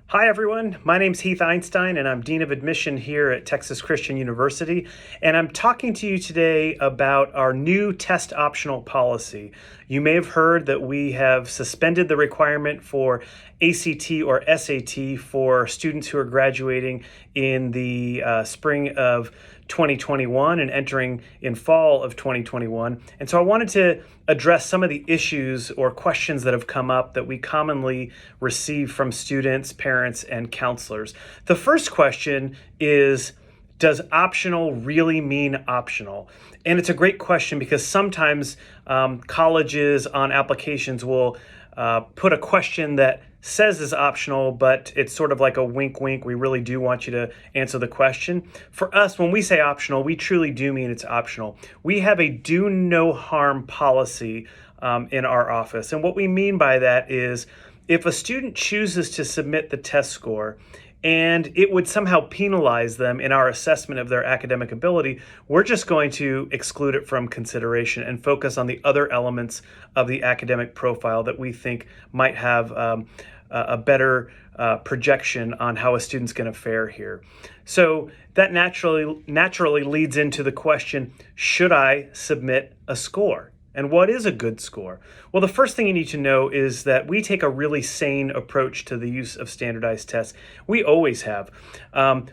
Hi, everyone. My name's Heath Einstein, and I'm Dean of Admission here at Texas Christian University. And I'm talking to you today about our new test-optional policy. You may have heard that we have suspended the requirement for ACT or SAT for students who are graduating in the spring of 2021 and entering in fall of 2021. And so I wanted to address some of the issues or questions that have come up that we commonly receive from students, parents, and counselors. The first question is, does optional really mean optional? And it's a great question because sometimes colleges on applications will put a question that says is optional, but it's sort of like a wink, wink. We really do want you to answer the question. For us, when we say optional, we truly do mean it's optional. We have a do no harm policy in our office. And what we mean by that is if a student chooses to submit the test score and it would somehow penalize them in our assessment of their academic ability, we're just going to exclude it from consideration and focus on the other elements of the academic profile that we think might have a better projection on how a student's going to fare here. So that naturally leads into the question, should I submit a score? And what is a good score? Well, the first thing you need to know is that we take a really sane approach to the use of standardized tests. We always have.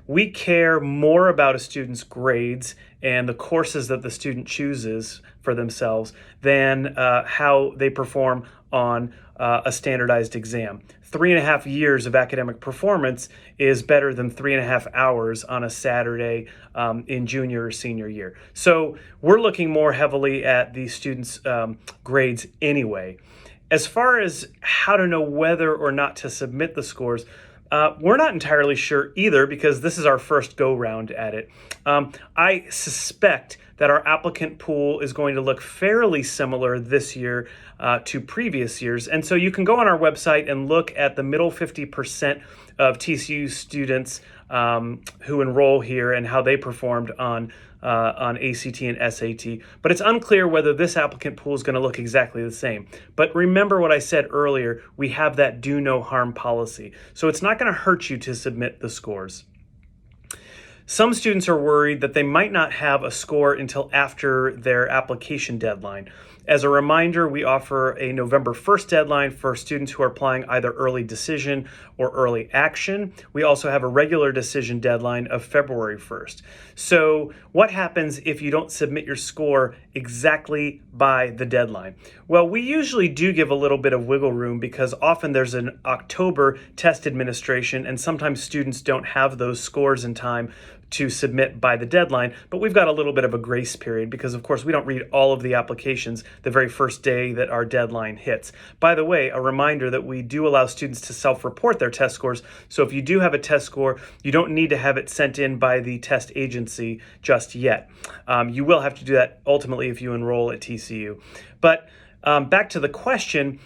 We care more about a student's grades and the courses that the student chooses for themselves than how they perform on a standardized exam. 3.5 years of academic performance is better than 3.5 hours on a Saturday in junior or senior year. So we're looking more heavily at the students' grades anyway. As far as how to know whether or not to submit the scores, we're not entirely sure either because this is our first go round at it. I suspect that our applicant pool is going to look fairly similar this year to previous years. And so you can go on our website and look at the middle 50% of TCU students who enroll here and how they performed on ACT and SAT. But it's unclear whether this applicant pool is going to look exactly the same. But remember what I said earlier, we have that do no harm policy. So it's not going to hurt you to submit the scores. Some students are worried that they might not have a score until after their application deadline. As a reminder, we offer a November 1st deadline for students who are applying either early decision or early action. We also have a regular decision deadline of February 1st. So what happens if you don't submit your score exactly by the deadline? Well, we usually do give a little bit of wiggle room because often there's an October test administration and sometimes students don't have those scores in time to submit by the deadline, but we've got a little bit of a grace period because, of course, we don't read all of the applications the very first day that our deadline hits. By the way, a reminder that we do allow students to self-report their test scores, so if you do have a test score, you don't need to have it sent in by the test agency just yet. You will have to do that ultimately if you enroll at TCU. But back to the question,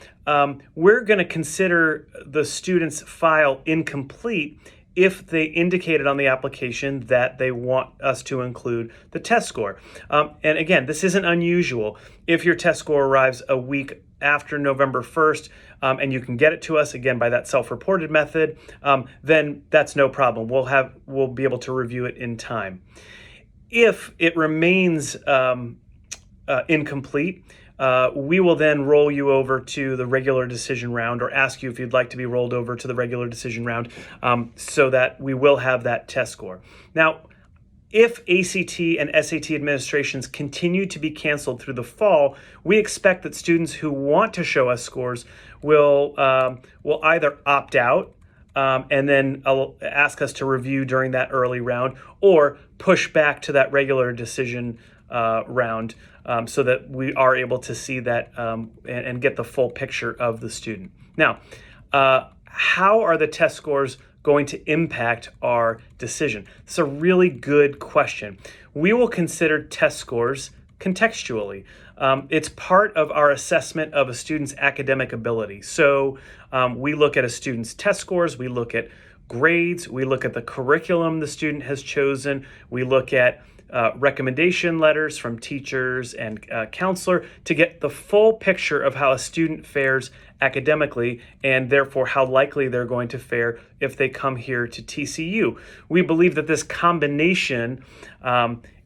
we're going to consider the student's file incomplete if they indicated on the application that they want us to include the test score. And again, this isn't unusual. If your test score arrives a week after November 1st, and you can get it to us again by that self-reported method, then that's no problem. We'll be able to review it in time. If it remains incomplete, we will then roll you over to the regular decision round or ask you if you'd like to be rolled over to the regular decision round so that we will have that test score. Now, if ACT and SAT administrations continue to be canceled through the fall, we expect that students who want to show us scores will either opt out and then ask us to review during that early round or push back to that regular decision round so that we are able to see that and get the full picture of the student. Now, how are the test scores going to impact our decision? It's a really good question. We will consider test scores contextually. It's part of our assessment of a student's academic ability. So we look at a student's test scores, we look at grades, we look at the curriculum the student has chosen, we look at recommendation letters from teachers and counselor to get the full picture of how a student fares academically, and therefore how likely they're going to fare if they come here to TCU. We believe that this combination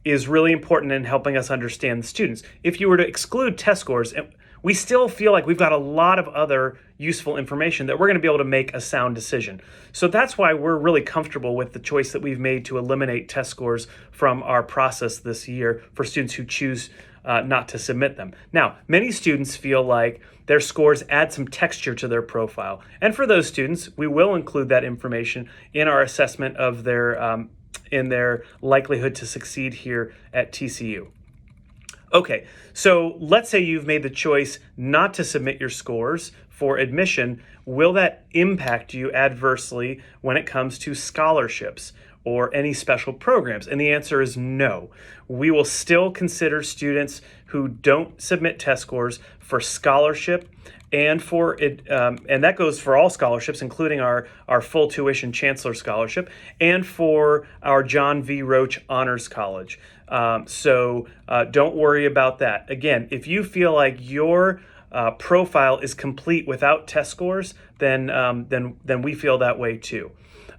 is really important in helping us understand the students. If you were to exclude test scores, we still feel like we've got a lot of other useful information that we're going to be able to make a sound decision. So that's why we're really comfortable with the choice that we've made to eliminate test scores from our process this year for students who choose not to submit them. Now, many students feel like their scores add some texture to their profile. And for those students, we will include that information in our assessment of their likelihood to succeed here at TCU. Okay, so let's say you've made the choice not to submit your scores for admission. Will that impact you adversely when it comes to scholarships or any special programs? And the answer is no. We will still consider students who don't submit test scores for scholarship and for it, and that goes for all scholarships, including our full tuition Chancellor Scholarship, and for our John V. Roach Honors College. So don't worry about that. Again, if you feel like your profile is complete without test scores, then we feel that way too.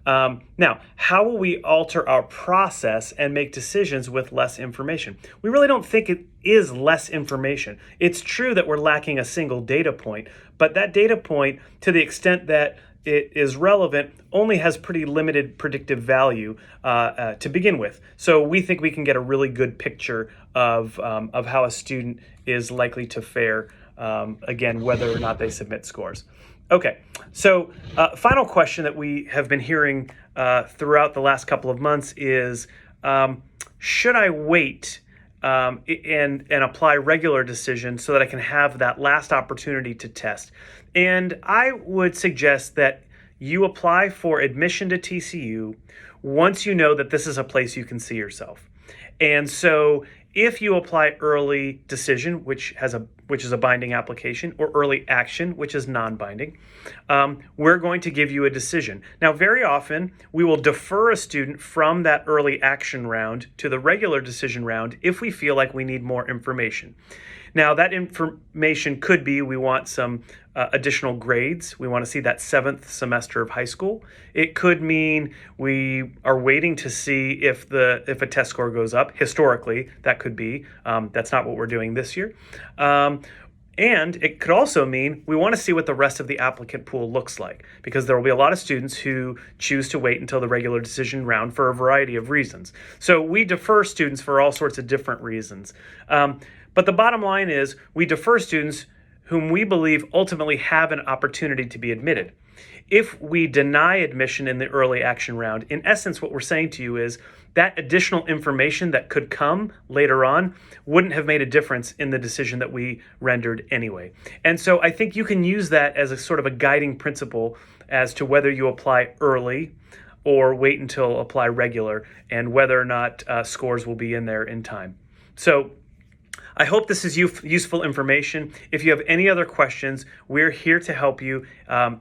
Now, how will we alter our process and make decisions with less information? We really don't think it is less information. It's true that we're lacking a single data point, but that data point, to the extent that it is relevant, only has pretty limited predictive value to begin with. So we think we can get a really good picture of how a student is likely to fare, again, whether or not they submit scores. Okay, so final question that we have been hearing throughout the last couple of months is, should I wait and apply regular decision so that I can have that last opportunity to test? And I would suggest that you apply for admission to TCU once you know that this is a place you can see yourself. And so if you apply early decision, which is a binding application, or early action, which is non-binding, we're going to give you a decision. Now, very often, we will defer a student from that early action round to the regular decision round if we feel like we need more information. Now, that information could be we want some additional grades. We want to see that 7th semester of high school. It could mean we are waiting to see if a test score goes up. Historically, that could be. That's not what we're doing this year. And it could also mean we want to see what the rest of the applicant pool looks like, because there will be a lot of students who choose to wait until the regular decision round for a variety of reasons. So we defer students for all sorts of different reasons. But the bottom line is we defer students whom we believe ultimately have an opportunity to be admitted. If we deny admission in the early action round, in essence, what we're saying to you is that additional information that could come later on wouldn't have made a difference in the decision that we rendered anyway. And so I think you can use that as a sort of a guiding principle as to whether you apply early or wait until apply regular, and whether or not scores will be in there in time. So I hope this is useful information. If you have any other questions, we're here to help you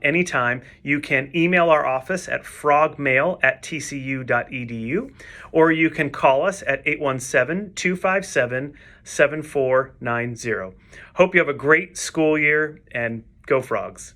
anytime. You can email our office at frogmail@tcu.edu, or you can call us at 817-257-7490. Hope you have a great school year, and go Frogs.